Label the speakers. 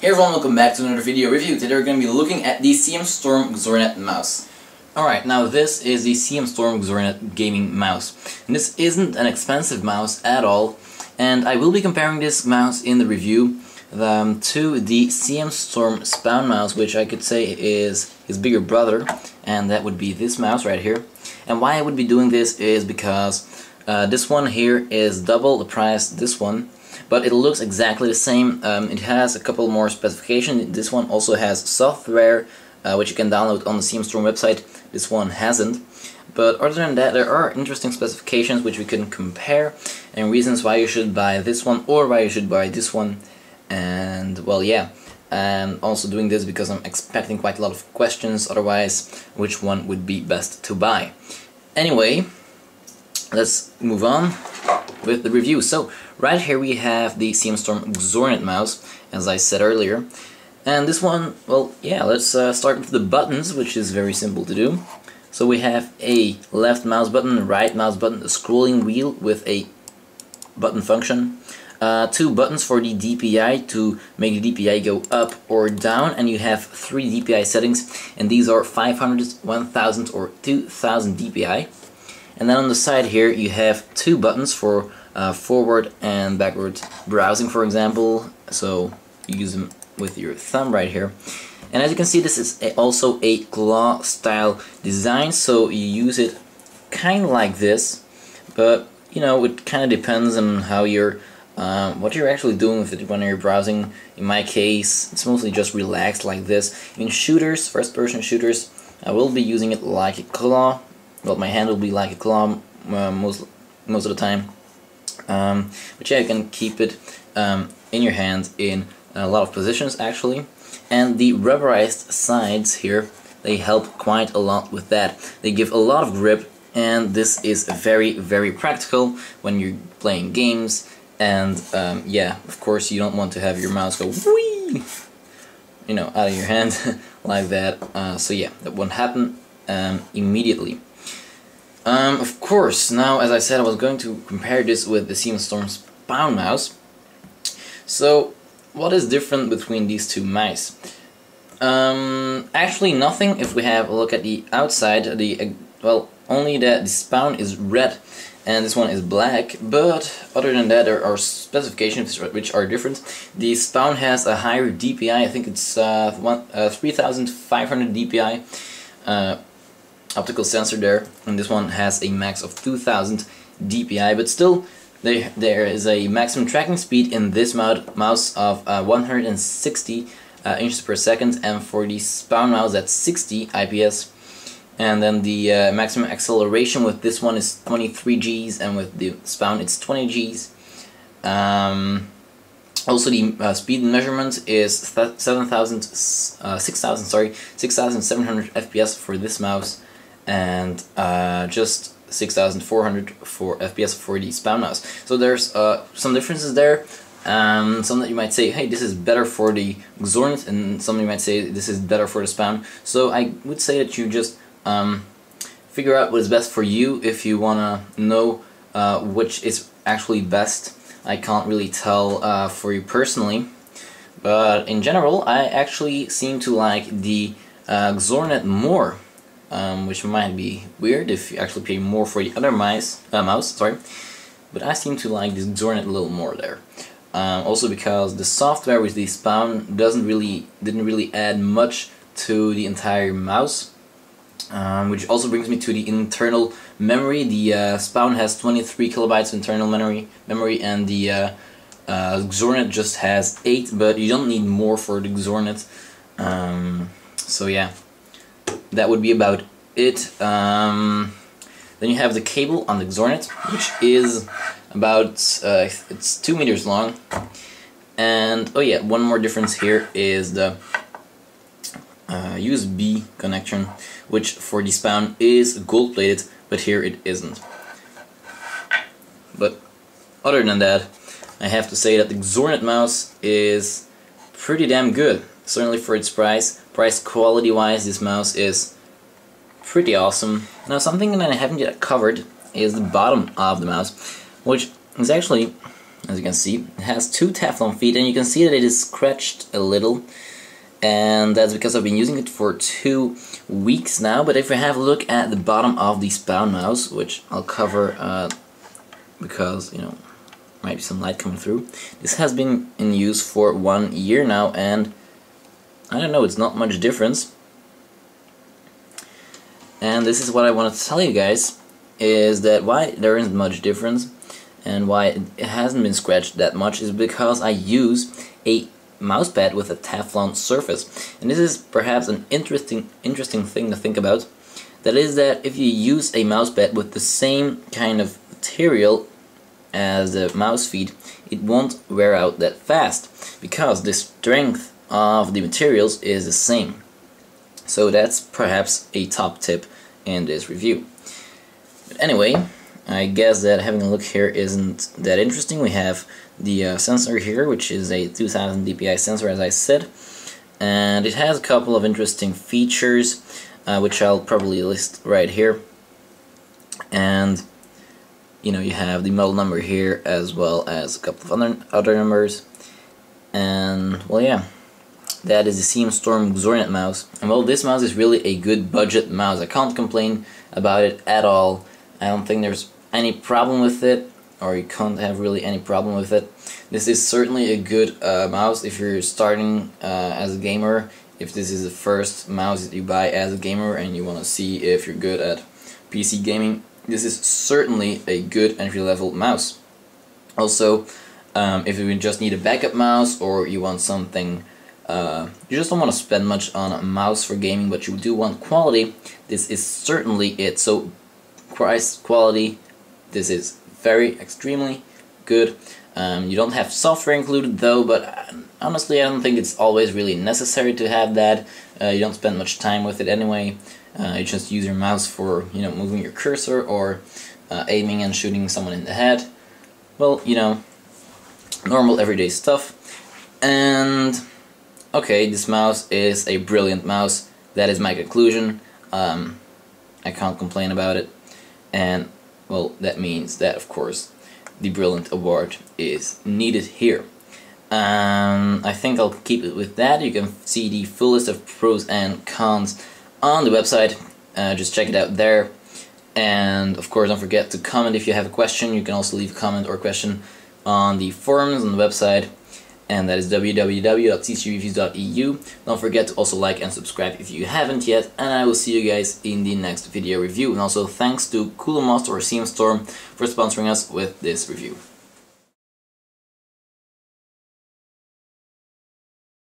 Speaker 1: Hey everyone, welcome back to another video review. Today we're going to be looking at the CM Storm Xornet mouse. Alright, now this is the CM Storm Xornet gaming mouse. And this isn't an expensive mouse at all, and I will be comparing this mouse in the review to the CM Storm Spawn mouse, which I could say is his bigger brother, and that would be this mouse right here. And why I would be doing this is because this one here is double the price this one, but it looks exactly the same. It has a couple more specifications. This one also has software which you can download on the CM Storm website. This one hasn't. But other than that, there are interesting specifications which we can compare, and reasons why you should buy this one or why you should buy this one. And well, yeah, I'm also doing this because I'm expecting quite a lot of questions otherwise, which one would be best to buy. Anyway, let's move on with the review. So right here we have the CM Storm Xornet mouse, as I said earlier. And this one, well, yeah, let's start with the buttons, which is very simple to do. So we have a left mouse button, a right mouse button, a scrolling wheel with a button function, two buttons for the DPI to make the DPI go up or down, and you have three DPI settings, and these are 500, 1000 or 2000 DPI. And then on the side here you have two buttons for forward and backward browsing, for example, so you use them with your thumb right here. And as you can see, this is also a claw style design, so you use it kind of like this, but you know, it kind of depends on how you're what you're actually doing with it when you're browsing. In my case, it's mostly just relaxed like this. In shooters, first-person shooters, I will be using it like a claw. Well, my hand will be like a claw most of the time. But yeah, you can keep it in your hand in a lot of positions actually. And the rubberized sides here, they help quite a lot with that. They give a lot of grip, and this is very, very practical when you're playing games. And yeah, of course you don't want to have your mouse go whee, you know, out of your hand like that. So yeah, that won't happen immediately. Of course, now as I said, I was going to compare this with the CM Storm Spawn mouse. So, what is different between these two mice? Actually nothing. If we have a look at the outside, well, only that the Spawn is red and this one is black, but other than that there are specifications which are different. The Spawn has a higher DPI, I think it's 3500 DPI. Optical sensor there, and this one has a max of 2000 DPI, but still there is a maximum tracking speed in this mouse of 160 inches per second, and for the Spawn mouse that's 60 IPS. And then the maximum acceleration with this one is 23 Gs, and with the Spawn it's 20 Gs. Also the speed measurement is 6,700 FPS for this mouse, and just 6,400 for FPS for the Spawn mouse. So there's some differences there. Some that you might say, hey, this is better for the Xornet, and some you might say this is better for the Spawn. So I would say that you just figure out what is best for you if you wanna know which is actually best. I can't really tell for you personally, but in general I actually seem to like the Xornet more. Which might be weird if you actually pay more for the other mouse, sorry. But I seem to like this Xornet a little more there. Also because the software with the Spawn didn't really add much to the entire mouse. Which also brings me to the internal memory. The Spawn has 23 kilobytes of internal memory, and the Xornet just has 8, but you don't need more for the Xornet. So yeah. That would be about it. Then you have the cable on the Xornet, which is about it's 2 meters long. And oh yeah, one more difference here is the USB connection, which for the Spawn is gold plated, but here it isn't. But other than that, I have to say that the Xornet mouse is pretty damn good. Certainly for its price. Price quality wise, this mouse is pretty awesome. Now something that I haven't yet covered is the bottom of the mouse, which is actually as you can see. It has 2 Teflon feet, and you can see that it is scratched a little, and that's because I've been using it for 2 weeks now. But if we have a look at the bottom of the spout mouse, which I'll cover because, you know, might be some light coming through. This has been in use for 1 year now, and I don't know, it's not much difference. And this is what I wanted to tell you guys, is that why there isn't much difference and why it hasn't been scratched that much is because I use a mousepad with a Teflon surface. And this is perhaps an interesting thing to think about. That is that if you use a mousepad with the same kind of material as the mouse feet, it won't wear out that fast because the strength of the materials is the same. So that's perhaps a top tip in this review. But anyway, I guess that having a look here isn't that interesting. We have the sensor here, which is a 2000 dpi sensor, as I said, and it has a couple of interesting features which I'll probably list right here. And you know, you have the model number here as well as a couple of other numbers. And well, yeah, that is the CM Storm Xornet mouse. And well, this mouse is really a good budget mouse. I can't complain about it at all. I don't think there's any problem with it, or you can't have really any problem with it. This is certainly a good mouse if you're starting as a gamer. If this is the first mouse that you buy as a gamer and you want to see if you're good at PC gaming, this is certainly a good entry-level mouse. Also, if you just need a backup mouse, or you want something, you just don't want to spend much on a mouse for gaming, but you do want quality, this is certainly it. So price, quality, this is extremely good. You don't have software included though, but honestly I don't think it's always really necessary to have that. You don't spend much time with it anyway. You just use your mouse for, you know, moving your cursor or aiming and shooting someone in the head. Well, you know, normal everyday stuff. And okay, this mouse is a brilliant mouse. That is my conclusion. I can't complain about it. And well, that means that of course the Brilliant Award is needed here. I think I'll keep it with that. You can see the full list of pros and cons on the website. Just check it out there. And of course, don't forget to comment if you have a question. You can also leave a comment or question on the forums on the website, and that is www.CCReviews.eu. Don't forget to also like and subscribe if you haven't yet, and I will see you guys in the next video review. And also thanks to Coolmost or CM Storm for sponsoring us with this review.